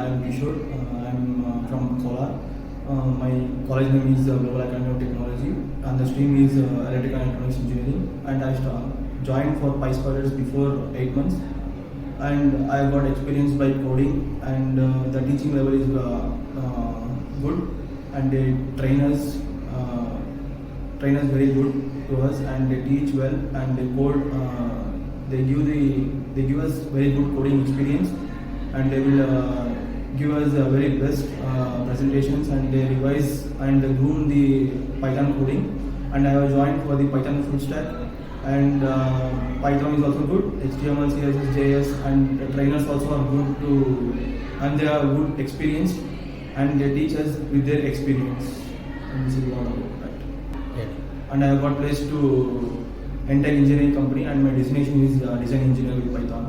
am Kishore. I am from Kolar. My college name is Global Academy of Technology, and the stream is Electrical and Electronics Engineering. And I joined for Pyspiders before 8 months, and I got experience by coding, and the teaching level is good, and they train us very good to us, and they teach well, and they code. They give us very good coding experience, and they will give us the very best presentations, and they revise and they groom the Python coding. And I have joined for the Python full stack, and Python is also good. HTML, CSS, JS, and the trainers also are good too, and they are good experienced, and they teach us with their experience. And this is what about that. Yeah. And I have got placed to Entire engineering company, and my designation is design engineer with Python.